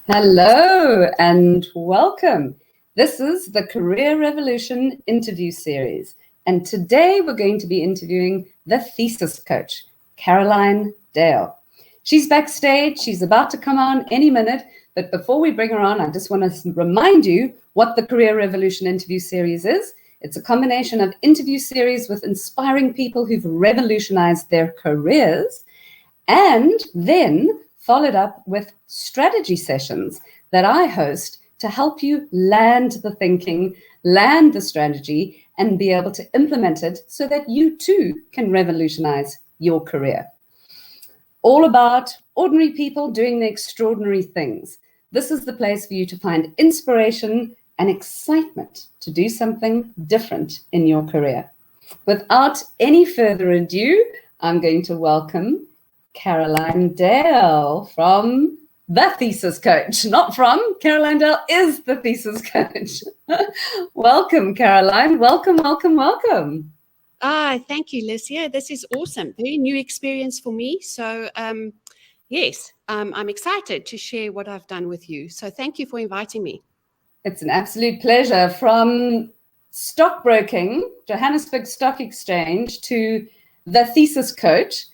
Hello and welcome. This is the Career Revolution interview series. And today we're going to be interviewing the Thesis Coach, Caroline Dale. She's backstage. She's about to come on any minute. But before we bring her on, I just want to remind you what the Career Revolution interview series is. It's a combination of interview series with inspiring people who've revolutionized their careers, and then followed up with strategy sessions that I host to help you land the thinking, land the strategy, and be able to implement it so that you too can revolutionize your career. All about ordinary people doing the extraordinary things. This is the place for you to find inspiration and excitement to do something different in your career. Without any further ado, I'm going to welcome Caroline Dale from the Thesis Coach. Not from, Caroline Dale is the Thesis Coach. Welcome, Caroline. Welcome. Thank you, Licia. This is awesome. Very new experience for me. So, yes, I'm excited to share what I've done with you. So thank you for inviting me. It's an absolute pleasure. From stockbroking, Johannesburg Stock Exchange, to the Thesis Coach,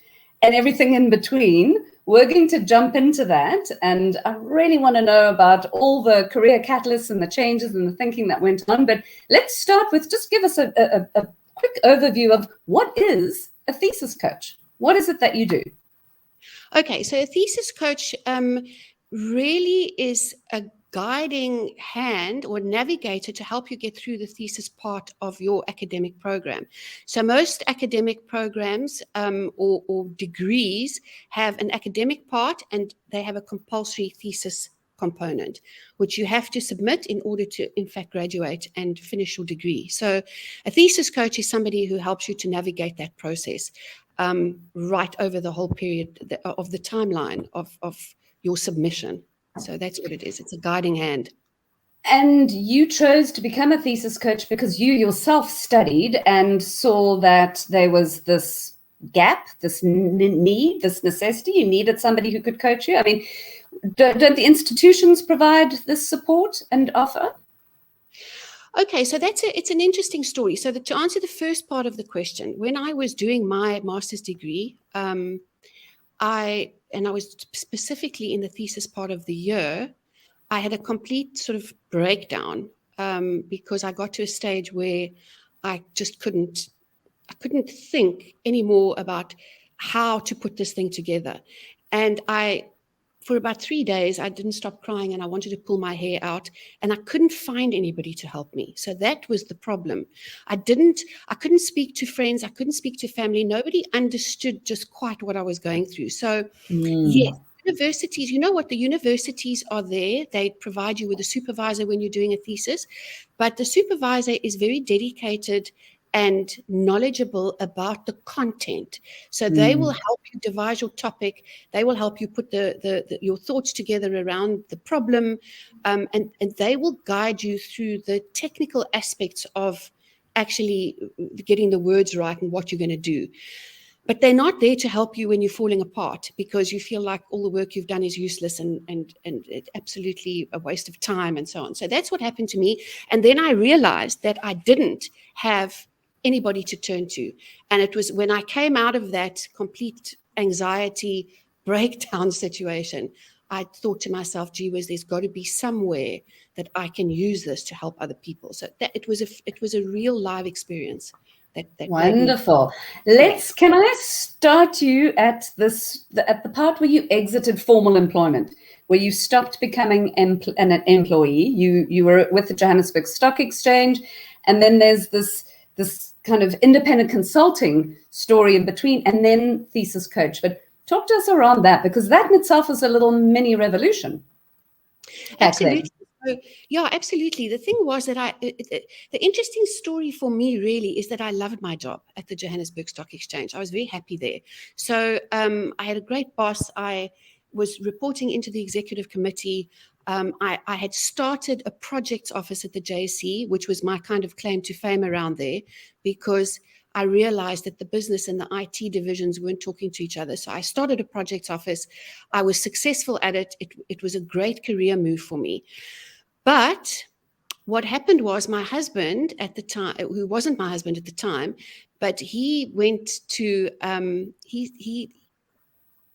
and everything in between. We're going to jump into that. And I really want to know about all the career catalysts and the changes and the thinking that went on. But let's start with just give us a quick overview of what is a thesis coach? What is it that you do? Okay, so a thesis coach really is a guiding hand or navigator to help you get through the thesis part of your academic program. So most academic programs or degrees have an academic part, and they have a compulsory thesis component, which you have to submit in order to, in fact, graduate and finish your degree. So a thesis coach is somebody who helps you to navigate that process right over the whole period of the timeline of your submission. So that's what it is. It's a guiding hand. And you chose to become a thesis coach because you yourself studied and saw that there was this gap, this need, this necessity. You needed somebody who could coach you. I mean, don't the institutions provide this support and offer? Okay, so it's an interesting story. So to answer the first part of the question, when I was doing my master's degree, I was specifically in the thesis part of the year, I had a complete sort of breakdown because I got to a stage where I just couldn't think anymore about how to put this thing together. And for about 3 days, I didn't stop crying and I wanted to pull my hair out, and I couldn't find anybody to help me. So that was the problem. I couldn't speak to friends. I couldn't speak to family. Nobody understood just quite what I was going through. So yes, universities, you know what? The universities are there. They provide you with a supervisor when you're doing a thesis, but the supervisor is very dedicated and knowledgeable about the content. So they will help you devise your topic. They will help you put your thoughts together around the problem. And they will guide you through the technical aspects of actually getting the words right and what you're going to do. But they're not there to help you when you're falling apart because you feel like all the work you've done is useless and it's absolutely a waste of time and so on. So that's what happened to me. And then I realized that I didn't have anybody to turn to. And it was when I came out of that complete anxiety breakdown situation, I thought to myself, gee whiz, there's got to be somewhere that I can use this to help other people. So that it was a real live experience. That Wonderful. Can I start you at the part where you exited formal employment, where you stopped becoming an employee. You were with the Johannesburg Stock Exchange, and then there's this kind of independent consulting story in between, and then thesis coach. But talk to us around that, because that in itself is a little mini revolution. Absolutely. So, yeah, absolutely. The thing was that the interesting story for me really is that I loved my job at the Johannesburg Stock Exchange. I was very happy there. So I had a great boss. I was reporting into the executive committee. I had started a projects office at the JSE, which was my kind of claim to fame around there, because I realized that the business and the IT divisions weren't talking to each other. So I started a projects office. I was successful at it. It was a great career move for me. But what happened was my husband at the time, who wasn't my husband at the time, but he went to,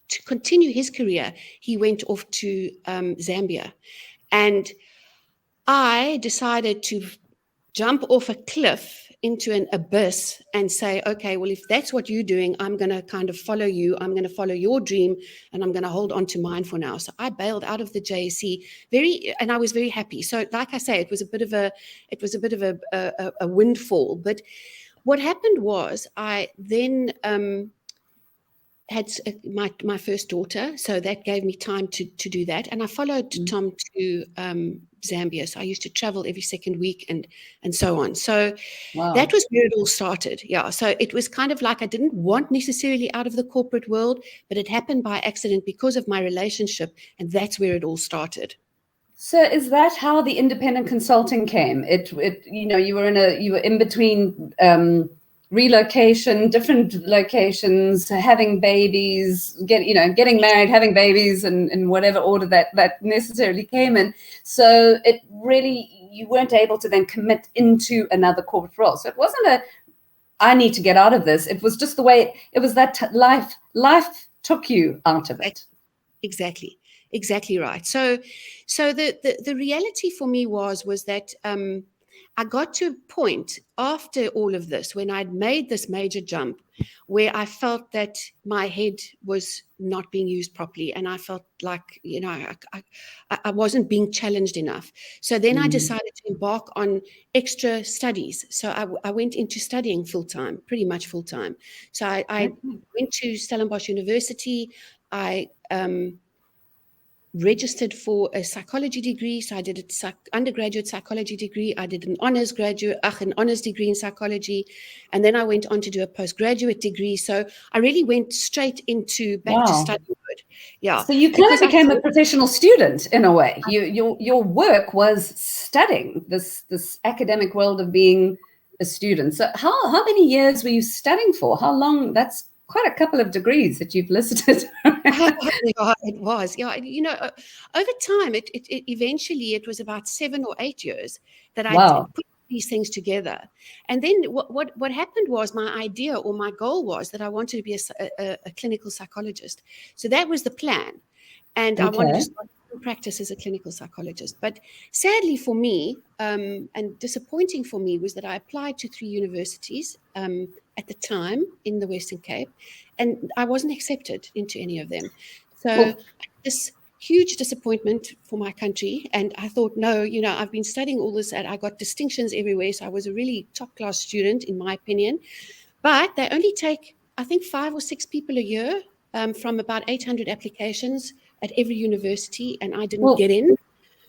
to continue his career, he went off to Zambia. And I decided to jump off a cliff into an abyss and say, okay, well, if that's what you're doing, I'm going to kind of follow you. I'm going to follow your dream, and I'm going to hold on to mine for now. So I bailed out of the JSE and I was very happy. So like I say, it was a bit of a windfall. But what happened was I then had my first daughter, so that gave me time to do that. And I followed Tom to Zambia. So I used to travel every second week and so on. So that was where it all started. Yeah. So it was kind of like I didn't want necessarily out of the corporate world, but it happened by accident because of my relationship. And that's where it all started. So is that how the independent consulting came? You were in between relocation, different locations, having babies, getting married, having babies, and in whatever order that necessarily came in. So it really, you weren't able to then commit into another corporate role. So it wasn't I need to get out of this. It was just the way it was that life took you out of it. Exactly right. So the reality for me was that I got to a point after all of this when I'd made this major jump where I felt that my head was not being used properly, and I felt like I wasn't being challenged enough. So then I decided to embark on extra studies. So I went into studying full-time, pretty much full-time. So I went to Stellenbosch University. I registered for a psychology degree. So I did an undergraduate psychology degree. I did an honors degree in psychology. And then I went on to do a postgraduate degree. So I really went straight back to study mode. Yeah. So you kind of became a professional student in a way. Your work was studying this academic world of being a student. So how many years were you studying for? How long? That's quite a couple of degrees that you've listed. It was, yeah. Over time, it eventually it was about 7 or 8 years that I put these things together. And then what happened was my idea or my goal was that I wanted to be a clinical psychologist. So that was the plan, and I wanted to start practice as a clinical psychologist. But sadly for me, and disappointing for me, was that I applied to 3 universities at the time in the Western Cape, and I wasn't accepted into any of them. So this huge disappointment for my country. And I thought, no, I've been studying all this, and I got distinctions everywhere. So I was a really top class student, in my opinion. But they only take, I think, 5 or 6 people a year from about 800 applications at every university, and I didn't get in.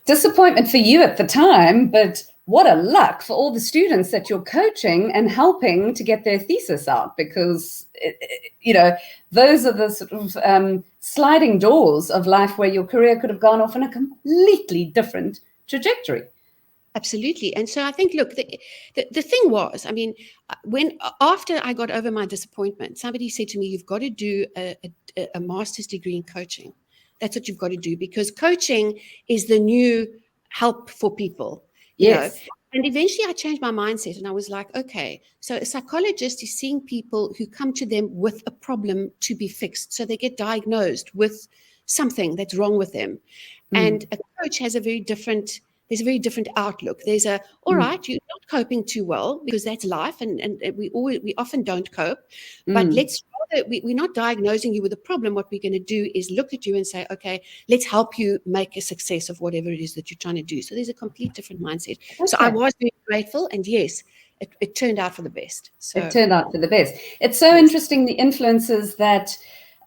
Disappointment for you at the time, but what a luck for all the students that you're coaching and helping to get their thesis out, because those are the sort of sliding doors of life where your career could have gone off in a completely different trajectory. Absolutely. And so I think, look, the thing was, after I got over my disappointment, somebody said to me, you've got to do a master's degree in coaching. That's what you've got to do, because coaching is the new help for people. Yes. And eventually I changed my mindset, and I was like, okay, so a psychologist is seeing people who come to them with a problem to be fixed. So they get diagnosed with something that's wrong with them. And a coach has a very different outlook. There's all right, you're not coping too well, because that's life, and we often don't cope. But we're not diagnosing you with a problem. What we're going to do is look at you and say, okay, let's help you make a success of whatever it is that you're trying to do. So there's a complete different mindset. Okay. So I was very grateful, and yes, it turned out for the best. So it turned out for the best. It's so interesting, the influences that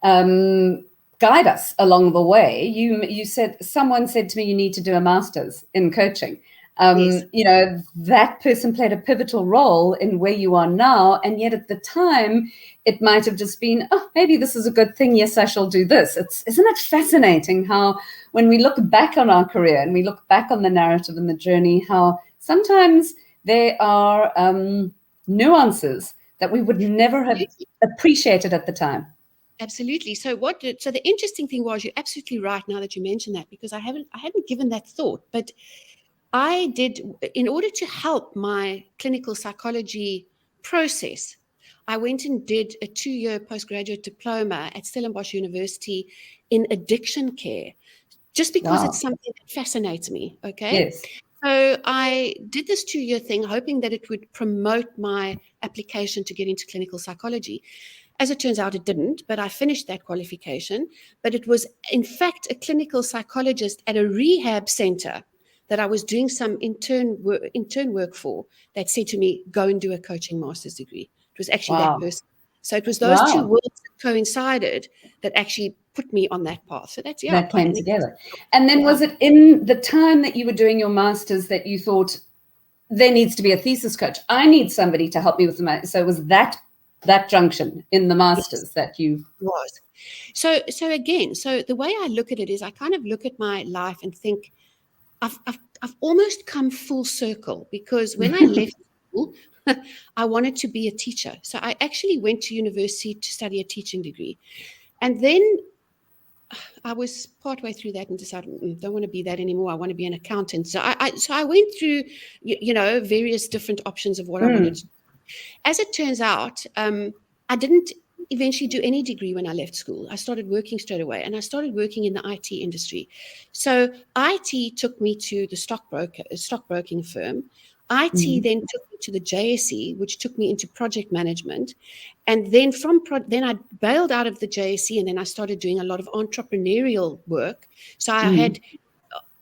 guide us along the way. You said, someone said to me, you need to do a master's in coaching. That person played a pivotal role in where you are now. And yet at the time, it might have just been, oh, maybe this is a good thing. Yes, I shall do this. Isn't it fascinating how when we look back on our career and we look back on the narrative and the journey, how sometimes there are nuances that we would never have appreciated at the time. Absolutely. So the interesting thing was, you're absolutely right now that you mentioned that, because I hadn't given that thought, but I did, in order to help my clinical psychology process, I went and did a 2-year postgraduate diploma at Stellenbosch University in addiction care, just because it's something that fascinates me. Okay. Yes. So I did this 2-year thing, hoping that it would promote my application to get into clinical psychology. As it turns out, it didn't, but I finished that qualification. But it was, in fact, a clinical psychologist at a rehab center that I was doing some intern work for that said to me, go and do a coaching master's degree. It was actually that person. So it was those two worlds that coincided that actually put me on that path. So that's, that came together. And then was it in the time that you were doing your master's that you thought, there needs to be a thesis coach? I need somebody to help me with the so was that junction in the master's that you was. So again, the way I look at it is, I kind of look at my life and think, I've almost come full circle, because when I left school, I wanted to be a teacher. So I actually went to university to study a teaching degree. And then I was partway through that and decided, don't want to be that anymore. I want to be an accountant. So I went through, various different options of what I wanted to do. As it turns out, I didn't eventually do any degree when I left school. I started working straight away, and I started working in the IT industry. So IT took me to the stockbroking firm. IT then took me to the JSE, which took me into project management. And then then I bailed out of the JSE, and then I started doing a lot of entrepreneurial work. So I had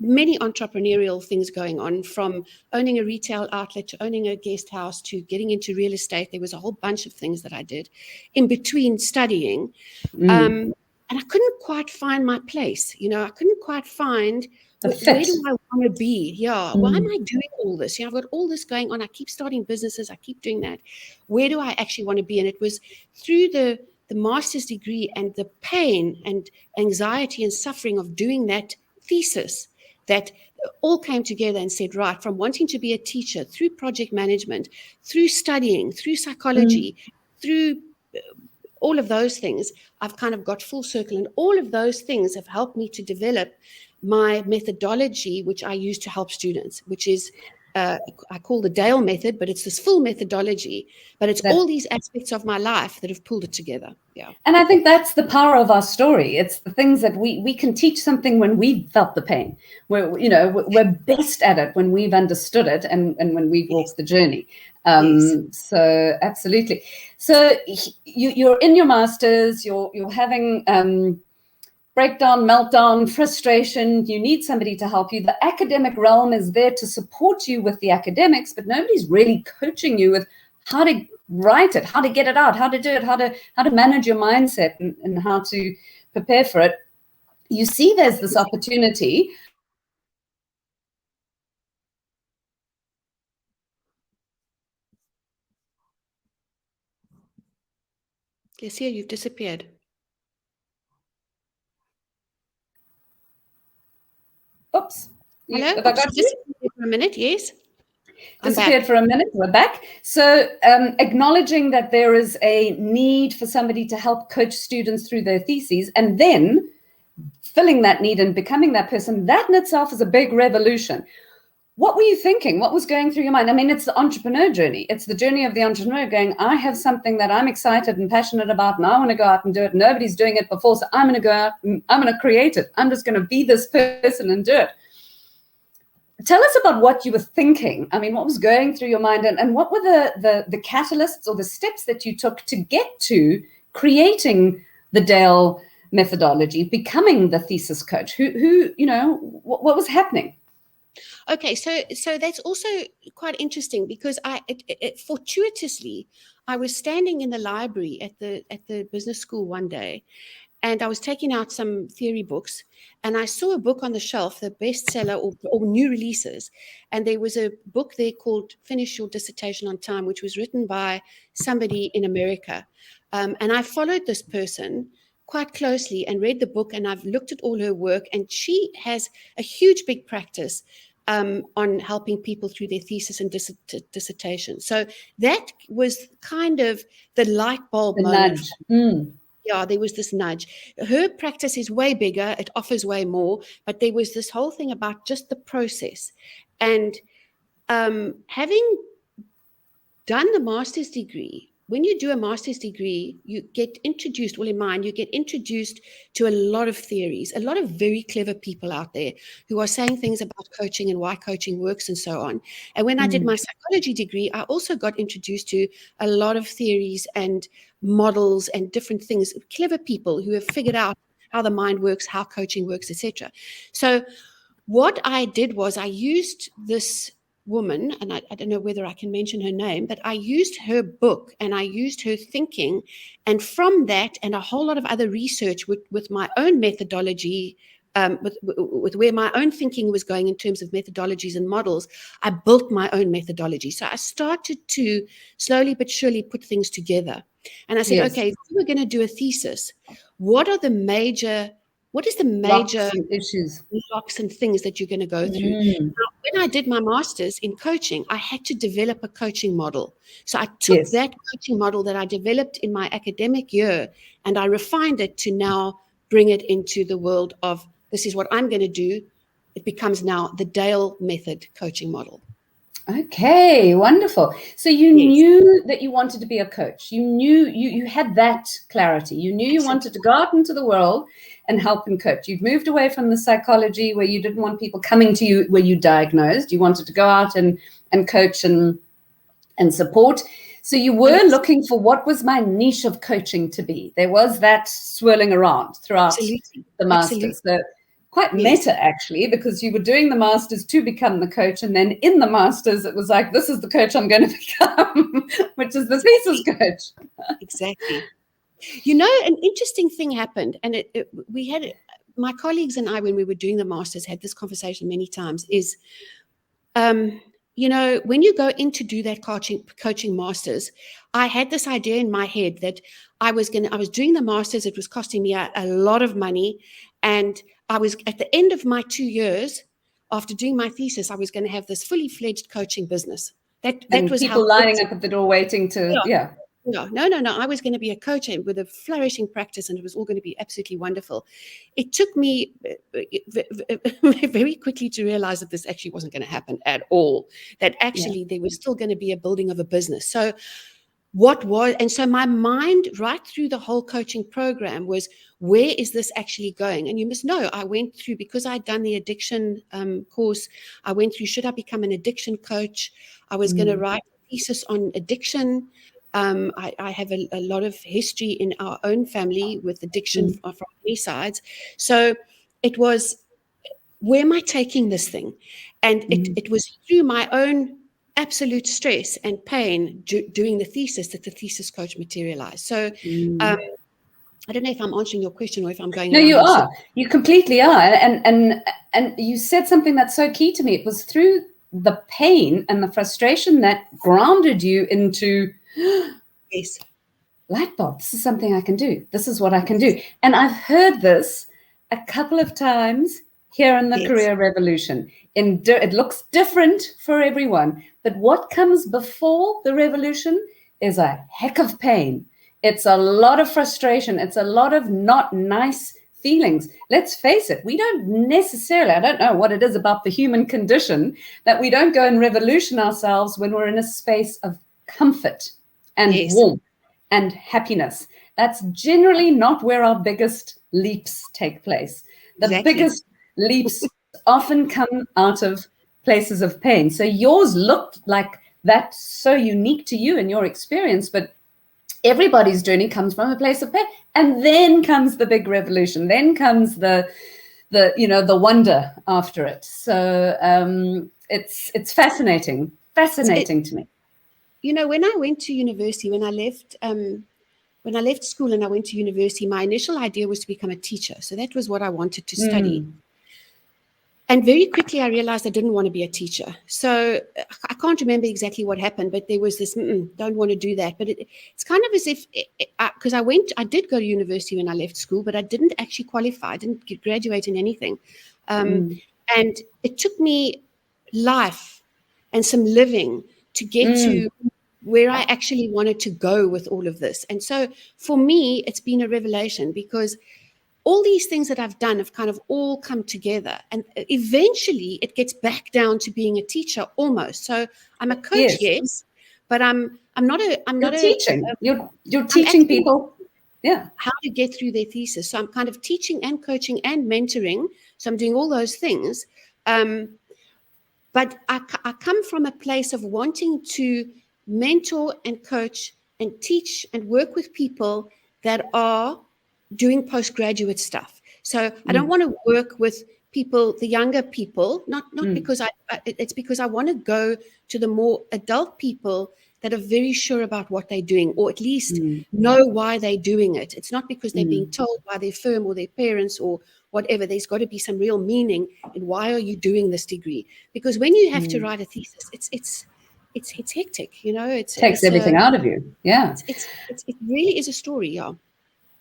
many entrepreneurial things going on, from owning a retail outlet to owning a guest house to getting into real estate. There was a whole bunch of things that I did in between studying. And I couldn't quite find my place. I couldn't quite find where do I want to be? Yeah. Why am I doing all this? I've got all this going on. I keep starting businesses. I keep doing that. Where do I actually want to be? And it was through the master's degree and the pain and anxiety and suffering of doing that thesis that all came together and said, right, from wanting to be a teacher, through project management, through studying, through psychology, through all of those things, I've kind of got full circle. And all of those things have helped me to develop my methodology, which I use to help students, which is, I call the Dale method, but it's this full methodology, but it's all these aspects of my life that have pulled it together. Yeah. And I think that's the power of our story. It's the things that we can teach something when we've felt the pain. We're best at it when we've understood it and when we've walked the journey. So absolutely. So you're in your master's, you're having breakdown, meltdown, frustration. You need somebody to help you. The academic realm is there to support you with the academics, but nobody's really coaching you with how to write it, how to get it out, how to do it, how to manage your mindset and how to prepare for it. You see there's this opportunity. Licia, you've disappeared. Oops. Hello? Have I got you? Disappeared for a minute, yes. Disappeared for a minute, we're back. So acknowledging that there is a need for somebody to help coach students through their theses, and then filling that need and becoming that person, that in itself is a big revolution. What were you thinking? What was going through your mind? I mean, it's the entrepreneur journey. It's the journey of the entrepreneur going, I have something that I'm excited and passionate about, and I want to go out and do it. Nobody's doing it before, so I'm going to go out and I'm going to create it. I'm just going to be this person and do it. Tell us about what you were thinking. I mean, what was going through your mind, and what were the catalysts or the steps that you took to get to creating the Dale methodology, becoming the thesis coach? What was happening? Okay, so that's also quite interesting, because fortuitously, I was standing in the library at the business school one day, and I was taking out some theory books, and I saw a book on the shelf, the bestseller or new releases, and there was a book there called Finish Your Dissertation on Time, which was written by somebody in America. And I followed this person quite closely and read the book, and I've looked at all her work, and she has a huge, big practice on helping people through their thesis and dissertation. So that was kind of the light bulb The moment. nudge. Yeah, there was this nudge. Her practice is way bigger. It offers way more. But there was this whole thing about just the process. And having done the master's degree, when you do a master's degree, you get introduced, well, in mine, you get introduced to a lot of theories, a lot of very clever people out there who are saying things about coaching and why coaching works and so on. And when I did my psychology degree, I also got introduced to a lot of theories and models and different things, clever people who have figured out how the mind works, how coaching works, etc. So what I did was I used this woman, and I don't know whether I can mention her name, but I used her book and I used her thinking. And from that and a whole lot of other research with my own methodology, with where my own thinking was going in terms of methodologies and models, I built my own methodology. So I started to slowly but surely put things together. And I said, okay, if we were going to do a thesis, what is the major blocks and things that you're going to go through? Now, when I did my master's in coaching, I had to develop a coaching model. So I took that coaching model that I developed in my academic year and I refined it to now bring it into the world of this is what I'm going to do. It becomes now the Dale method coaching model. Okay, wonderful. So you knew that you wanted to be a coach. You knew you had that clarity. You knew you wanted to go out into the world and help and coach. You'd moved away from the psychology where you didn't want people coming to you where you diagnosed. You wanted to go out and coach and support. So you were looking for what was my niche of coaching to be. There was that swirling around throughout the masters. So quite meta, actually, because you were doing the masters to become the coach. And then in the masters, it was like, this is the coach I'm going to become, which is the thesis coach. Exactly. You know, an interesting thing happened. And we had, my colleagues and I, when we were doing the masters, had this conversation many times, is, you know, when you go in to do that coaching masters, I had this idea in my head that I was doing the masters. It was costing me a lot of money. And I was at the end of my 2 years after doing my thesis, I was going to have this fully fledged coaching business. That was people lining up at the door waiting to, No. I was going to be a coach with a flourishing practice, and it was all going to be absolutely wonderful. It took me very quickly to realize that this actually wasn't going to happen at all, that actually there was still going to be a building of a business. So so my mind right through the whole coaching program was, where is this actually going? And you must know, I went through, because I'd done the addiction course, I went through, should I become an addiction coach? I was going to write a thesis on addiction. I have a lot of history in our own family with addiction from many sides. So it was, where am I taking this thing? And it was through my own absolute stress and pain doing the thesis that the thesis coach materialized. So I don't know if I'm answering your question or if I'm going. No, you are. You completely are. And you said something that's so key to me. It was through the pain and the frustration that grounded you into light bulb. This is something I can do. This is what I can do. And I've heard this a couple of times here in the Career Revolution. It looks different for everyone, but what comes before the revolution is a heck of pain. It's a lot of frustration. It's a lot of not nice feelings. Let's face it, we don't necessarily, I don't know what it is about the human condition that we don't go and revolution ourselves when we're in a space of comfort and warmth and happiness. That's generally not where our biggest leaps take place. The biggest leaps often come out of places of pain. So yours looked like that's so unique to you and your experience, but everybody's journey comes from a place of pain, and then comes the big revolution. Then comes the wonder after it. So it's fascinating to me. You know, when I went to university, when I left school and I went to university, my initial idea was to become a teacher. So that was what I wanted to study. And very quickly, I realized I didn't want to be a teacher. So I can't remember exactly what happened, but there was this, don't want to do that. But it's kind of as if, because I did go to university when I left school, but I didn't actually qualify. I didn't graduate in anything. And it took me life and some living to get to where I actually wanted to go with all of this. And so for me, it's been a revelation, because all these things that I've done have kind of all come together, and eventually it gets back down to being a teacher almost. So I'm a coach, yes, but I'm not teaching. You're teaching actually, people, how to get through their thesis. So I'm kind of teaching and coaching and mentoring. So I'm doing all those things. But I come from a place of wanting to mentor and coach and teach and work with people that are doing postgraduate stuff. So I don't want to work with people, the younger people, not because it's because I want to go to the more adult people that are very sure about what they're doing, or at least know why they're doing it. It's not because they're being told by their firm or their parents or whatever. There's got to be some real meaning in why are you doing this degree? Because when you have to write a thesis, it's hectic, you know. It takes everything out of you. Yeah, it really is a story. Yeah.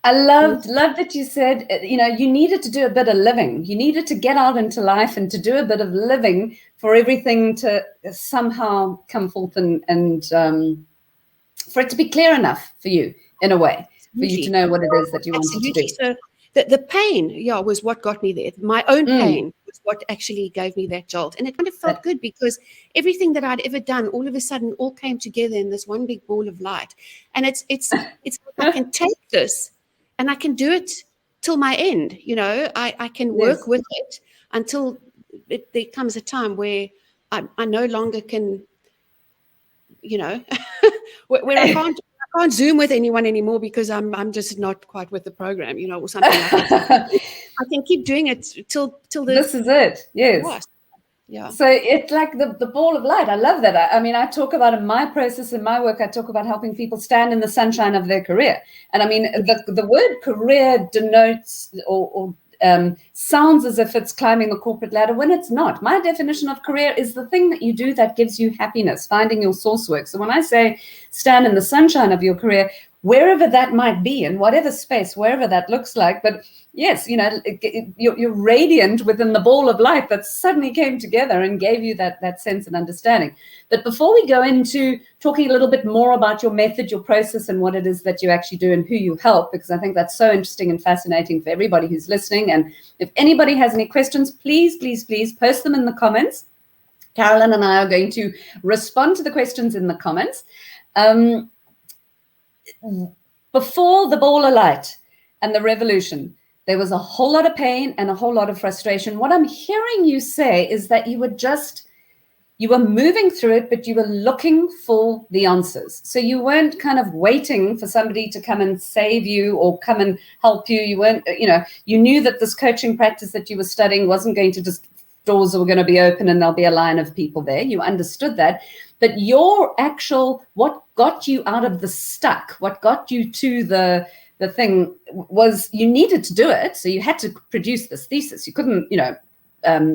I loved that you said, you know, you needed to do a bit of living. You needed to get out into life and to do a bit of living for everything to somehow come forth and for it to be clear enough for you, in a way, for you to know what it is that you wanted to do. So the pain, was what got me there. My own pain was what actually gave me that jolt. And it kind of felt good, because everything that I'd ever done all of a sudden all came together in this one big ball of light. And it's I can take this and I can do it till my end. You know, I can work with it until there comes a time where I no longer can, you know, where I can't Zoom with anyone anymore because I'm just not quite with the program, you know, or something like that. I can keep doing it till this is it. Yes. Yeah. So it's like the ball of light. I love that. I mean, I talk about in my process, in my work, I talk about helping people stand in the sunshine of their career. And I mean, the word career denotes or sounds as if it's climbing the corporate ladder, when it's not. My definition of career is the thing that you do that gives you happiness, finding your source work. So when I say stand in the sunshine of your career, wherever that might be, in whatever space, wherever that looks like. But yes, you know, you're radiant within the ball of light that suddenly came together and gave you that sense and understanding. But before we go into talking a little bit more about your method, your process, and what it is that you actually do and who you help, because I think that's so interesting and fascinating for everybody who's listening. And if anybody has any questions, please post them in the comments. Carolyn and I are going to respond to the questions in the comments. Before the ball of light and the revolution, there was a whole lot of pain and a whole lot of frustration. What I'm hearing you say is that you were moving through it, but you were looking for the answers. So you weren't kind of waiting for somebody to come and save you or come and help you. You weren't, you know, you knew that this coaching practice that you were studying wasn't going to just, doors were going to be open and there'll be a line of people there. You understood that. But what got you out of the stuck, what got you to the thing was you needed to do it. So you had to produce this thesis. You couldn't, you know,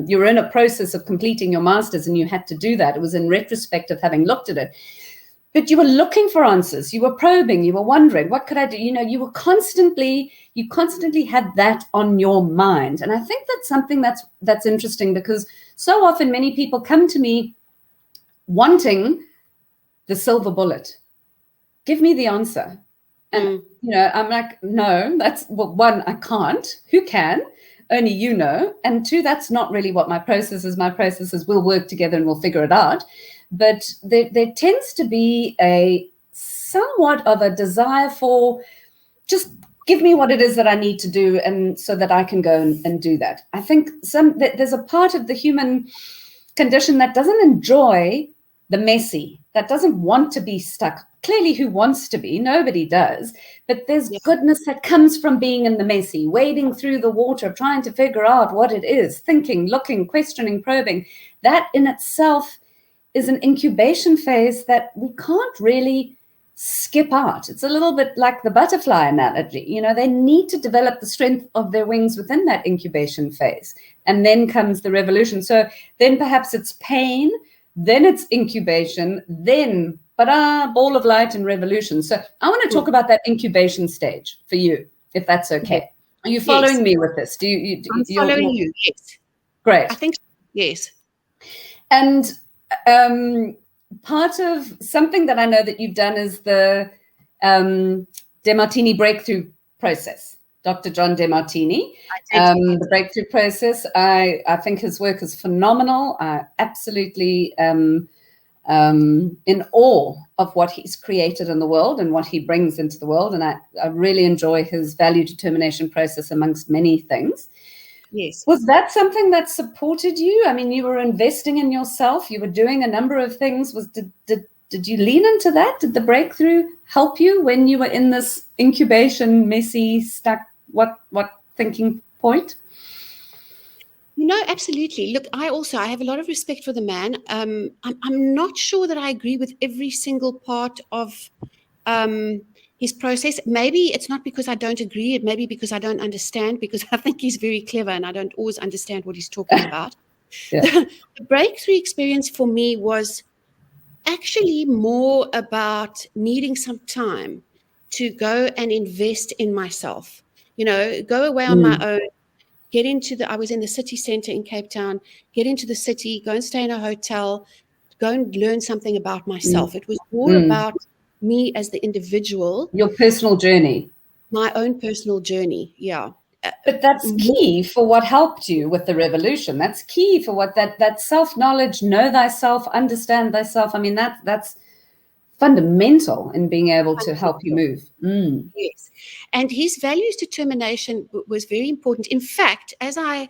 you were in a process of completing your master's and you had to do that. It was in retrospect of having looked at it. But you were looking for answers. You were probing. You were wondering, what could I do? You know, you constantly had that on your mind. And I think that's something that's interesting, because so often many people come to me wanting the silver bullet. Give me the answer. And, you know, I'm like, no, one, I can't. Who can? Only you know. And two, that's not really what my process is. My process is we'll work together and we'll figure it out. But there tends to be a somewhat of a desire for just give me what it is that I need to do, and so that I can go and do that. I think there's a part of the human condition that doesn't enjoy the messy, that doesn't want to be stuck. Clearly, who wants to be? Nobody does. But there's goodness that comes from being in the messy, wading through the water, trying to figure out what it is, thinking, looking, questioning, probing. That in itself is an incubation phase that we can't really skip out. It's a little bit like the butterfly analogy. You know, they need to develop the strength of their wings within that incubation phase. And then comes the revolution. So then perhaps it's pain, then it's incubation, then ball of light and revolution. So I want to talk about that incubation stage for you, if that's okay. Are you following me with this? I'm following you, yes. Great. I think, yes. And part of something that I know that you've done is the DeMartini breakthrough process. Dr. John DeMartini, the breakthrough process. I think his work is phenomenal. I absolutely in awe of what he's created in the world and what he brings into the world. And I really enjoy his value determination process amongst many things. Yes. Was that something that supported you? I mean, you were investing in yourself. You were doing a number of things. Did you lean into that? Did the breakthrough help you when you were in this incubation, messy, stuck, what thinking point? Absolutely. Look, I have a lot of respect for the man. I'm not sure that I agree with every single part of his process. Maybe it's not because I don't agree. It may be because I don't understand, because I think he's very clever and I don't always understand what he's talking about. The breakthrough experience for me was actually more about needing some time to go and invest in myself, go away on my own, I was in the city center in Cape Town, get into the city, go and stay in a hotel, go and learn something about myself. It was more about me as the individual. Your personal journey. My own personal journey, yeah. But that's key for what helped you with the revolution. That's key for what that self-knowledge, know thyself, understand thyself. I mean, that's fundamental in being able to help you move. Yes. And his values determination was very important. In fact, as I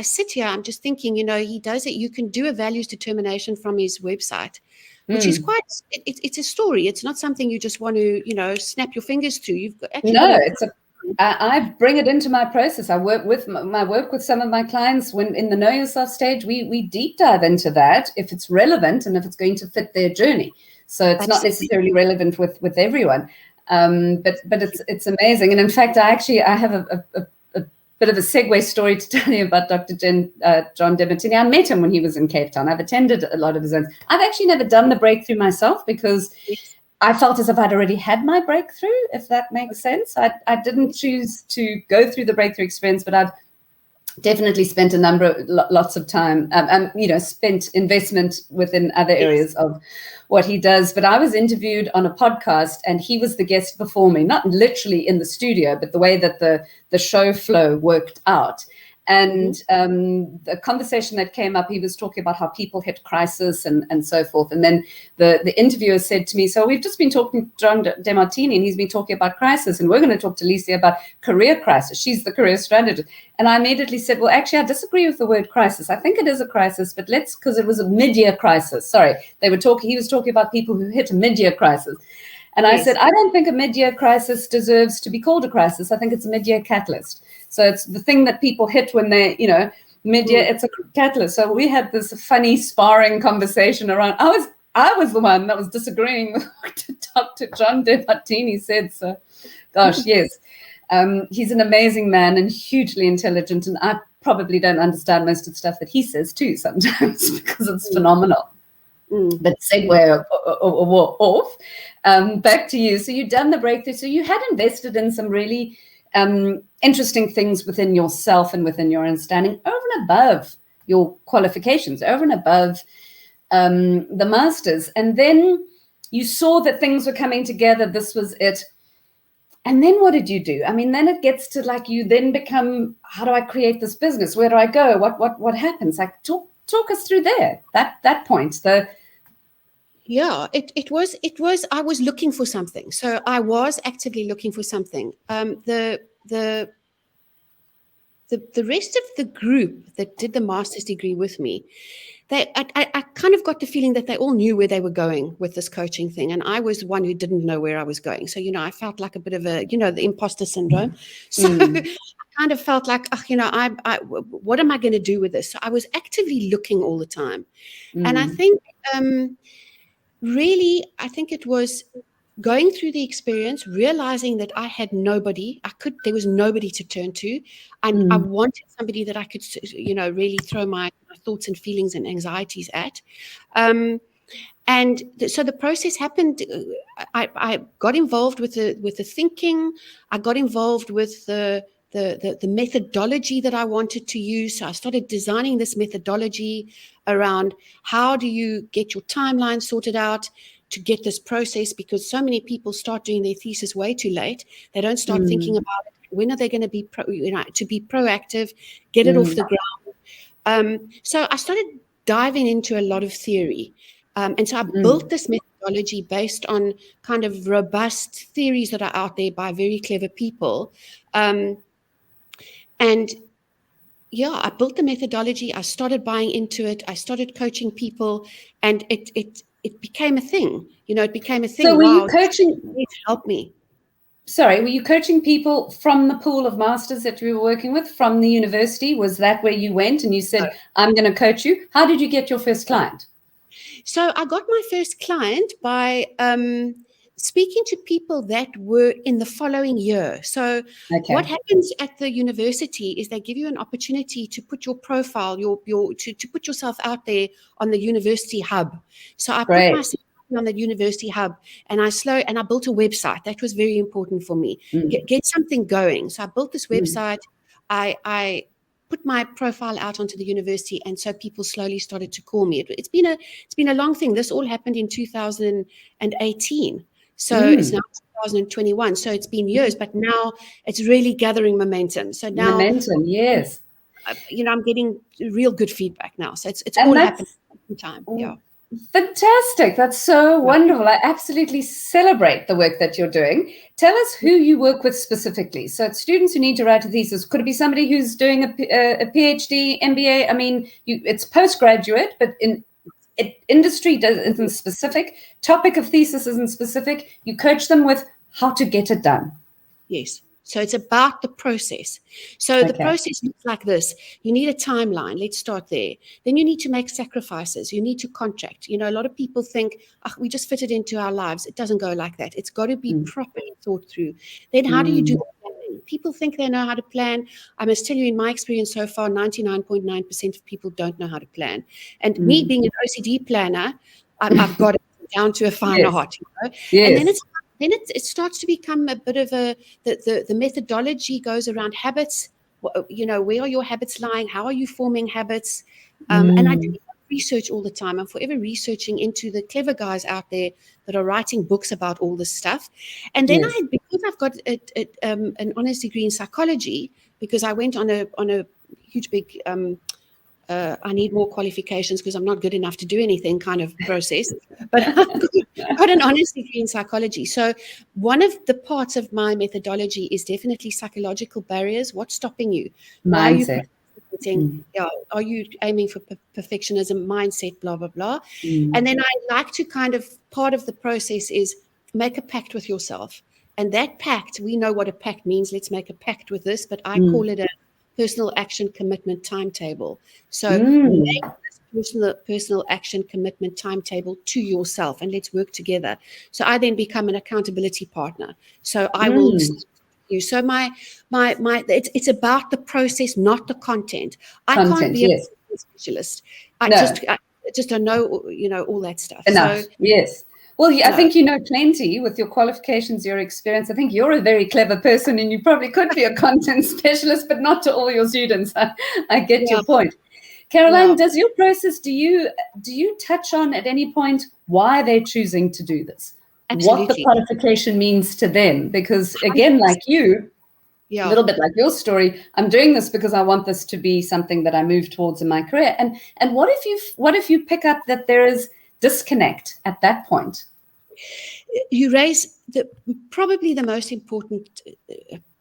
sit here, I'm just thinking, he does it. You can do a values determination from his website, which is it's a story. It's not something you just want to, snap your fingers through. You've got I bring it into my process. I work with some of my clients when in the Know Yourself stage, we deep dive into that if it's relevant and if it's going to fit their journey. So it's not necessarily relevant with everyone, but it's amazing. And in fact, I have a bit of a segue story to tell you about Dr. John DeMartini. I met him when he was in Cape Town. I've attended a lot of his events. I've actually never done the breakthrough myself because I felt as if I'd already had my breakthrough, if that makes sense. I didn't choose to go through the breakthrough experience, but I've definitely spent lots of time, spent investment within other areas of what he does. But I was interviewed on a podcast and he was the guest before me, not literally in the studio, but the way that the show flow worked out. And the conversation that came up, he was talking about how people hit crisis and so forth. And then the interviewer said to me, so we've just been talking to John DeMartini and he's been talking about crisis. And we're going to talk to Licia about career crisis. She's the career strategist. And I immediately said, well, actually, I disagree with the word crisis. I think it is a crisis, but because it was a mid-year crisis. Sorry, he was talking about people who hit a mid-year crisis. And I said, I don't think a mid-year crisis deserves to be called a crisis. I think it's a mid-year catalyst. So it's the thing that people hit when they, mid-year, it's a catalyst. So we had this funny sparring conversation around, I was the one that was disagreeing with what Dr. John DeMartini said. So, gosh, yes. He's an amazing man and hugely intelligent. And I probably don't understand most of the stuff that he says too sometimes because it's phenomenal. But segue off, back to you. So you've done the breakthrough. So you had invested in some really interesting things within yourself and within your understanding over and above your qualifications, over and above the masters. And then you saw that things were coming together. This was it. And then what did you do? I mean, then it gets to you then become, how do I create this business? Where do I go? What happens? Talk us through there, that point. It was, I was looking for something. So I was actively looking for something. The rest of the group that did the master's degree with me, I kind of got the feeling that they all knew where they were going with this coaching thing. And I was the one who didn't know where I was going. So, I felt like a bit of the imposter syndrome. So I kind of felt like, what am I going to do with this? So I was actively looking all the time. And I think, really, I think it was going through the experience, realizing that I had nobody, there was nobody to turn to. And I wanted somebody that I could, really throw my thoughts and feelings and anxieties at. So the process happened. I got involved with the thinking. I got involved with the the methodology that I wanted to use. So I started designing this methodology around how do you get your timeline sorted out to get this process, because so many people start doing their thesis way too late. They don't start thinking about it. When are they going to be to be proactive, get it off the ground. So I started diving into a lot of theory. And so I built this methodology based on kind of robust theories that are out there by very clever people. And yeah, I built the methodology. I started buying into it. I started coaching people, and it became a thing. It became a thing. So were you coaching? It helped me. Sorry, were you coaching people from the pool of masters that you were working with from the university? Was that where you went and you said, I'm going to coach you? How did you get your first client? So I got my first client by speaking to people that were in the following year. So what happens at the university is they give you an opportunity to put your profile, to put yourself out there on the university hub. So I put myself on the university hub, and I built a website. That was very important for me. Get something going. So I built this website. I put my profile out onto the university, and so people slowly started to call me. It's been a long thing. This all happened in 2018. So it's now 2021. So it's been years, but now it's really gathering momentum. So now yes. I'm getting real good feedback now. So it's all happening at the time. Yeah. Fantastic. That's so wonderful. I absolutely celebrate the work that you're doing. Tell us who you work with specifically. So it's students who need to write a thesis. Could it be somebody who's doing a PhD, MBA? I mean, it's postgraduate, but industry isn't specific. Topic of thesis isn't specific. You coach them with how to get it done. Yes. So it's about the process. So the process looks like this. You need a timeline. Let's start there. Then you need to make sacrifices. You need to contract. A lot of people think, we just fit it into our lives. It doesn't go like that. It's got to be properly thought through. Then how do you do the planning? People think they know how to plan. I must tell you, in my experience so far, 99.9% of people don't know how to plan. And me being an OCD planner, I've got it down to a fine art. Yes. And then it starts to become a bit of the methodology goes around habits. Where are your habits lying? How are you forming habits? And I do research all the time. I'm forever researching into the clever guys out there that are writing books about all this stuff. And then because I've got an honors degree in psychology, because I went on a huge big I need more qualifications because I'm not good enough to do anything kind of process. But I've got an honors degree in psychology. So one of the parts of my methodology is definitely psychological barriers. What's stopping you? Mindset. Are you aiming for perfectionism, mindset, blah, blah, blah. And then I like to part of the process is make a pact with yourself. And that pact, we know what a pact means. Let's make a pact with this, but I call it a personal action commitment timetable. So make this personal action commitment timetable to yourself, and let's work together. So I then become an accountability partner. So I will you. So it's about the process, not the content. I can't be a specialist. I just don't know, all that stuff. Enough. So, yes. Well, I think you know plenty with your qualifications, your experience. I think you're a very clever person, and you probably could be a content specialist, but not to all your students. I get your point. Caroline, does your process, do you touch on at any point why they're choosing to do this? Absolutely. What the qualification means to them? Because again, like you, a little bit like your story, I'm doing this because I want this to be something that I move towards in my career. And what if you pick up that there is disconnect at that point? You raise probably the most important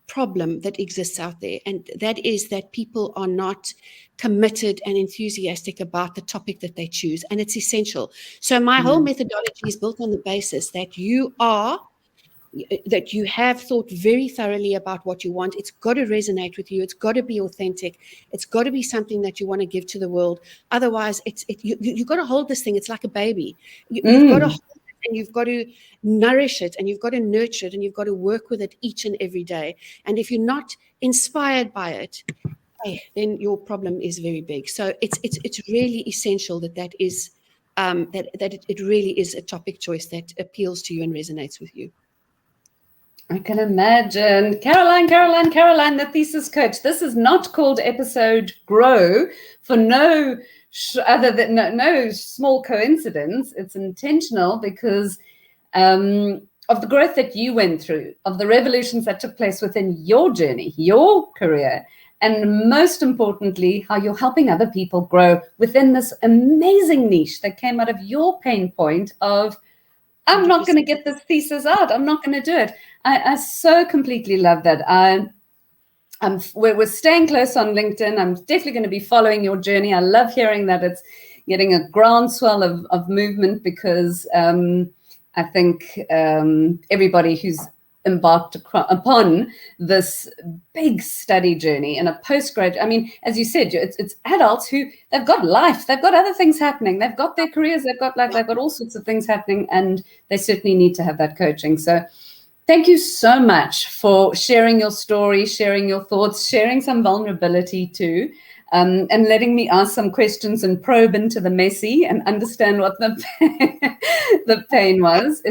problem that exists out there, and that is that people are not committed and enthusiastic about the topic that they choose, and it's essential. So my whole methodology is built on the basis that you have thought very thoroughly about what you want. It's got to resonate with you. It's got to be authentic. It's got to be something that you want to give to the world. Otherwise, you've got to hold this thing. It's like a baby. You've got to hold it, and you've got to nourish it, and you've got to nurture it, and you've got to work with it each and every day. And if you're not inspired by it, then your problem is very big. So it's really essential that is that it really is a topic choice that appeals to you and resonates with you. I can imagine. Caroline, the thesis coach. This is not called episode Grow for no other than no small coincidence. It's intentional because of the growth that you went through, of the revolutions that took place within your journey, your career, and most importantly, how you're helping other people grow within this amazing niche that came out of your pain point of, I'm not going to get this thesis out. I'm not going to do it. I so completely love that. We're staying close on LinkedIn. I'm definitely going to be following your journey. I love hearing that it's getting a groundswell of movement because I think everybody who's embarked upon this big study journey and a postgraduate, I mean, as you said, it's adults who they've got life, they've got other things happening, they've got their careers, they've got life, they've got all sorts of things happening, and they certainly need to have that coaching. So thank you so much for sharing your story, sharing your thoughts, sharing some vulnerability too, and letting me ask some questions and probe into the messy and understand what the pain was.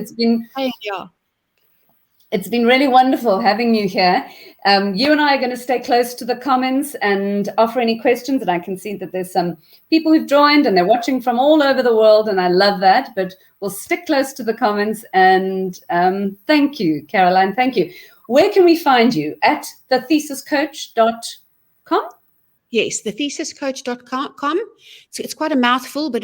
It's been really wonderful having you here. You and I are going to stay close to the comments and offer any questions. And I can see that there's some people who've joined and they're watching from all over the world. And I love that. But we'll stick close to the comments. And thank you, Caroline. Thank you. Where can we find you? At thethesiscoach.com? Yes, thethesiscoach.com. So it's quite a mouthful, but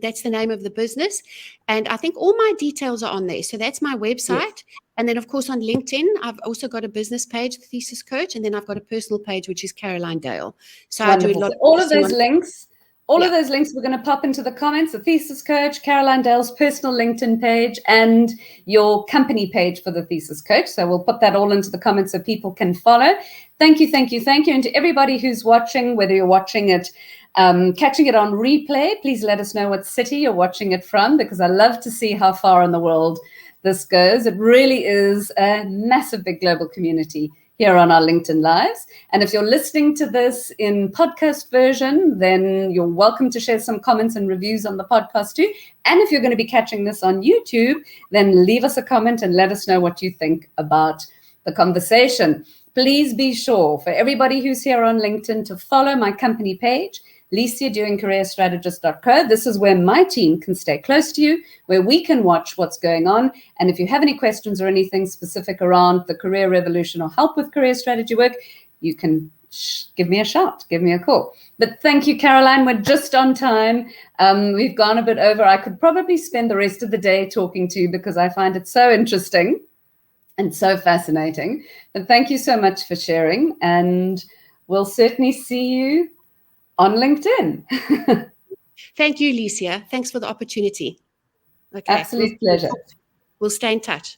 that's the name of the business. And I think all my details are on there. So that's my website. Yes. And then, of course, on LinkedIn, I've also got a business page, The Thesis Coach, and then I've got a personal page, which is Caroline Dale. So wonderful. I do a lot. All of those links. All of those links we're going to pop into the comments, The Thesis Coach, Caroline Dale's personal LinkedIn page, and your company page for The Thesis Coach. So we'll put that all into the comments so people can follow. Thank you. And to everybody who's watching, whether you're watching it, catching it on replay, please let us know what city you're watching it from, because I love to see how far in the world this goes. It really is a massive, big global community here on our LinkedIn Lives. And if you're listening to this in podcast version, then you're welcome to share some comments and reviews on the podcast too. And if you're going to be catching this on YouTube, then leave us a comment and let us know what you think about the conversation. Please be sure for everybody who's here on LinkedIn to follow my company page, Licia Dewing Career Strategist.co. This is where my team can stay close to you, where we can watch what's going on. And if you have any questions or anything specific around the career revolution or help with career strategy work, you can give me a shout, give me a call. But thank you, Caroline. We're just on time. We've gone a bit over. I could probably spend the rest of the day talking to you because I find it so interesting and so fascinating. But thank you so much for sharing. And we'll certainly see you on LinkedIn. Thank you, Licia. Thanks for the opportunity. Okay. Absolute pleasure. We'll stay in touch.